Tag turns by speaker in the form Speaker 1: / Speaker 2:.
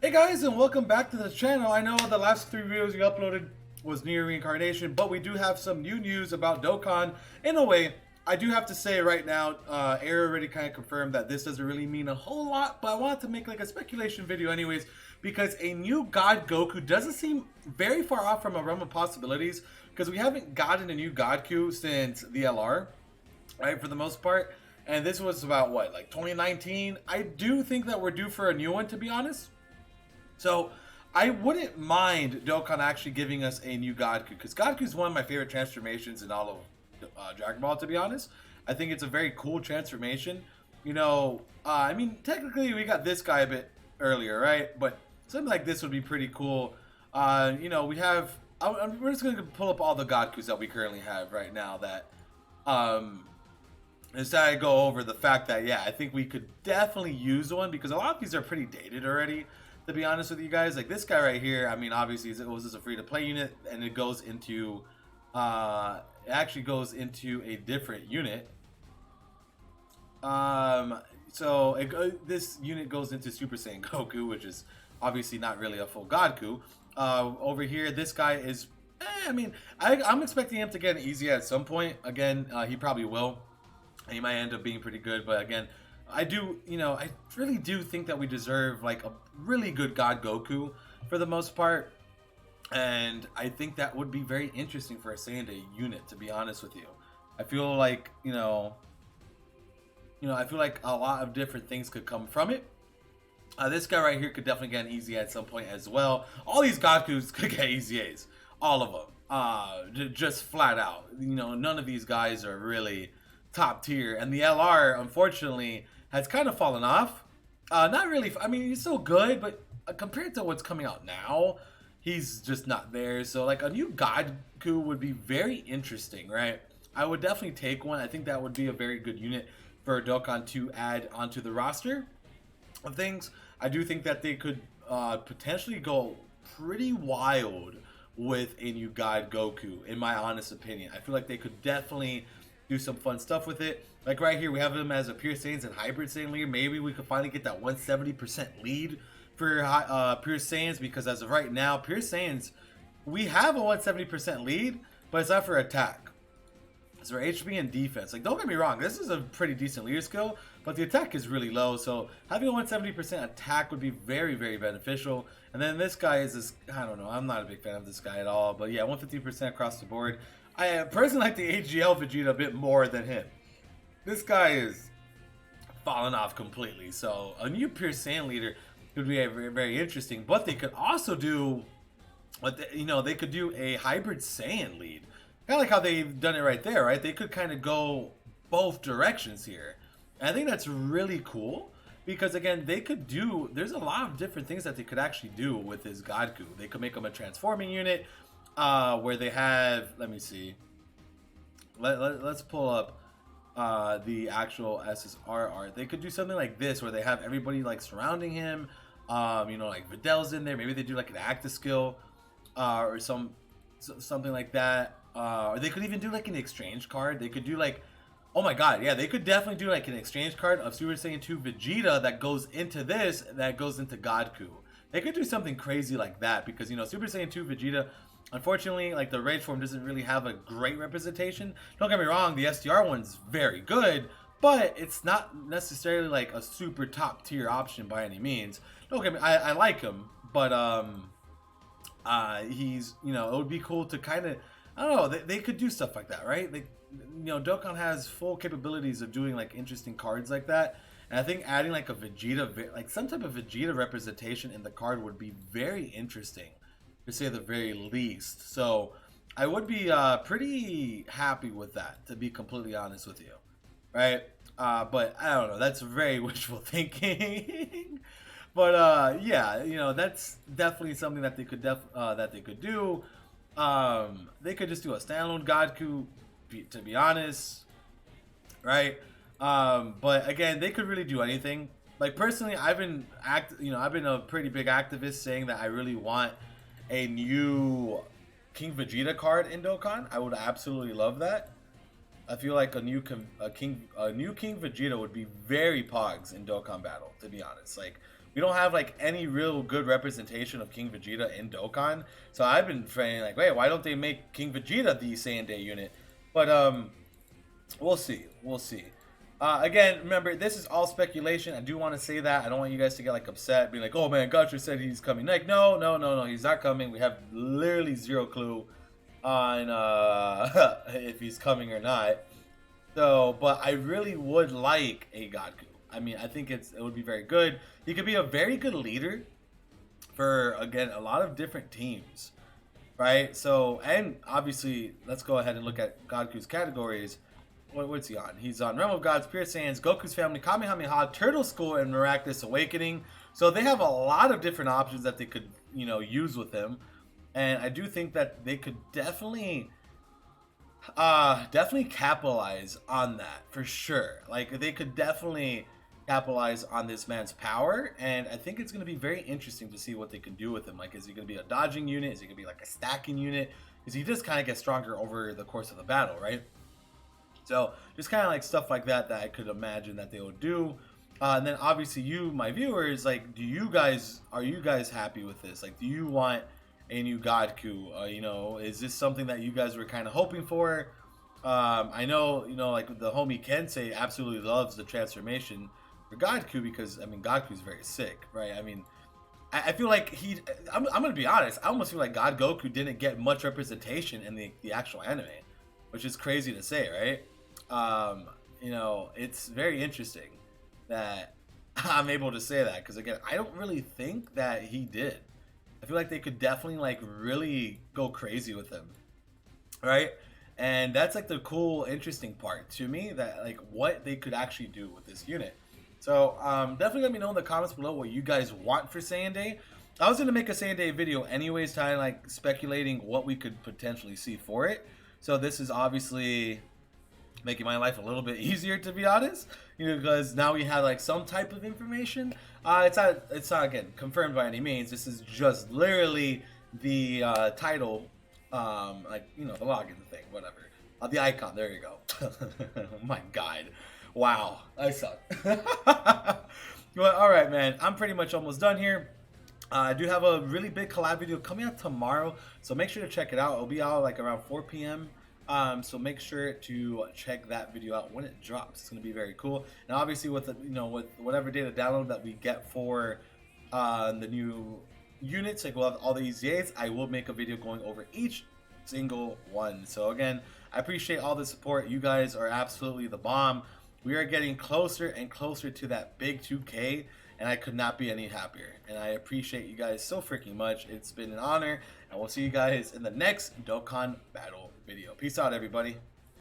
Speaker 1: Hey guys, and welcome back to the channel. I know the last 3 videos we uploaded was New Year Reincarnation, but we do have some new news about Dokkan. In a way, I do have to say right now, Air already kind of confirmed that this doesn't really mean a whole lot, but I wanted to make like a speculation video anyways, because a new God Goku doesn't seem very far off from a realm of possibilities, because we haven't gotten a new Godku since the LR, right, for the most part. And this was about, what, like 2019? I do think that we're due for a new one, to be honest. So I wouldn't mind Dokkan actually giving us a new Godku, because Godku is one of my favorite transformations in all of Dragon Ball, to be honest. I think it's a very cool transformation. You know, I mean, technically we got this guy a bit earlier, right? But something like this would be pretty cool. You know, we have... we're just going to pull up all the Godkus that we currently have right now that... Instead, I go over the fact that, yeah, I think we could definitely use one, because a lot of these are pretty dated already. To be honest with you guys, like this guy right here, I mean, obviously it was just a free-to-play unit, and it goes into, it actually goes into a different unit. This unit goes into Super Saiyan Goku, which is obviously not really a full Godku. Over here, this guy is, I mean, I'm expecting him to get an easy at some point. Again, he probably will. He might end up being pretty good, but again, I do, you know, I really do think that we deserve like a really good God Goku for the most part, and I think that would be very interesting for a Saiyan unit, to be honest with you. I feel like, you know, I feel like a lot of different things could come from it. This guy right here could definitely get an easy at some point as well. All these Godkus could get easy A's, all of them, just flat out. You know, none of these guys are really top tier, and the LR unfortunately has kind of fallen off. Not really, I mean, he's still good, but compared to what's coming out now, he's just not there. So like a new Godku would be very interesting, right? I would definitely take one. I think that would be a very good unit for Dokkan to add onto the roster of things. I do think that they could potentially go pretty wild with a new God Goku, in my honest opinion. I feel like they could definitely do some fun stuff with it. Like right here, we have him as a Pure Saiyans and Hybrid Saiyan leader. Maybe we could finally get that 170% lead for Pure Saiyans, because as of right now, Pure Saiyans, we have a 170% lead, but it's not for attack. It's for HP and defense. Like, don't get me wrong, this is a pretty decent leader skill, but the attack is really low, so having a 170% attack would be very, very beneficial. And then this guy is this, I don't know, I'm not a big fan of this guy at all, but yeah, 150% across the board. I personally like the AGL Vegeta a bit more than him. This guy is falling off completely. So a new Pure Saiyan leader would be very, very interesting. But they could also do, you know, they could do a Hybrid Saiyan lead. Kind of like how they've done it right there, right? They could kind of go both directions here. And I think that's really cool, because again, they could do, there's a lot of different things that they could actually do with this Godku. They could make him a transforming unit. Where they have, let me see, let's pull up the actual SSR art. They could do something like this, where they have everybody like surrounding him, you know, like Videl's in there. Maybe they do like an active skill, or something like that. Or they could even do like an exchange card. They could do like, oh my god, yeah, they could definitely do like an exchange card of Super Saiyan 2 Vegeta that goes into this, that goes into Godku. They could do something crazy like that, because, you know, Super Saiyan 2 Vegeta, unfortunately, like the rage form doesn't really have a great representation. Don't get me wrong, the SDR one's very good, but it's not necessarily like a super top tier option by any means. Don't get me, I like him, but he's, you know, it would be cool to kind of, I don't know, they could do stuff like that, right? They, you know, Dokkan has full capabilities of doing like interesting cards like that. And I think adding like a Vegeta, like some type of Vegeta representation in the card would be very interesting, to say the very least. So I would be pretty happy with that, to be completely honest with you, right? But I don't know, that's very wishful thinking. But yeah, you know, that's definitely something that they could do. They could just do a standalone Godku, to be honest, right? But again, they could really do anything. Like personally, I've been a pretty big activist saying that I really want a new King Vegeta card in Dokkan. I would absolutely love that. I feel like a new King Vegeta would be very pogs in Dokkan battle, to be honest. Like, we don't have like any real good representation of King Vegeta in Dokkan. So I've been saying like, wait, why don't they make King Vegeta the Saiyan Day unit? But we'll see. We'll see. Again, remember, this is all speculation. I do want to say that. I don't want you guys to get like upset, being like, "Oh man, Gotcha said he's coming." Like, no, he's not coming. We have literally zero clue on if he's coming or not. So, but I really would like a Godku. I mean, I think it would be very good. He could be a very good leader for, again, a lot of different teams, right? So, and obviously, let's go ahead and look at Godku's categories. What's he on? He's on Realm of Gods, Pure Saiyans, Goku's Family, Kamehameha, Turtle School, and Miraculous Awakening. So they have a lot of different options that they could, use with him. And I do think that they could definitely capitalize on that for sure. Like, they could definitely capitalize on this man's power. And I think it's going to be very interesting to see what they can do with him. Like, is he going to be a dodging unit? Is he going to be like a stacking unit? Because he just kind of gets stronger over the course of the battle, right? So just kind of like stuff like that I could imagine that they would do. And then obviously you, my viewers, like, are you guys happy with this? Like, do you want a new Godku? Is this something that you guys were kind of hoping for? I know, like the homie Kensei absolutely loves the transformation for Godku because, I mean, Godku's very sick, right? I mean, I feel like I'm going to be honest, I almost feel like God Goku didn't get much representation in the actual anime, which is crazy to say, right? It's very interesting that I'm able to say that because, again, I don't really think that he did. I feel like they could definitely like really go crazy with him, right? And that's like the cool, interesting part to me, that like what they could actually do with this unit. So definitely let me know in the comments below what you guys want for Saiyan Day. I was gonna make a Saiyan Day video anyways, kind of like speculating what we could potentially see for it. So this is obviously making my life a little bit easier, to be honest, because now we have like some type of information. It's not again confirmed by any means. This is just literally the title, the login thing, whatever, the icon. There you go. Oh my God, wow, I suck. Well, all right, man, I'm pretty much almost done here. I do have a really big collab video coming out tomorrow, so make sure to check it out. It'll be out like around 4 p.m. So make sure to check that video out when it drops. It's going to be very cool. And obviously with with whatever data download that we get for the new units, like we'll have all the EZAs, I will make a video going over each single one. So again, I appreciate all the support. You guys are absolutely the bomb. We are getting closer and closer to that big 2K, and I could not be any happier. And I appreciate you guys so freaking much. It's been an honor, and we'll see you guys in the next Dokkan battle video. Peace out, everybody.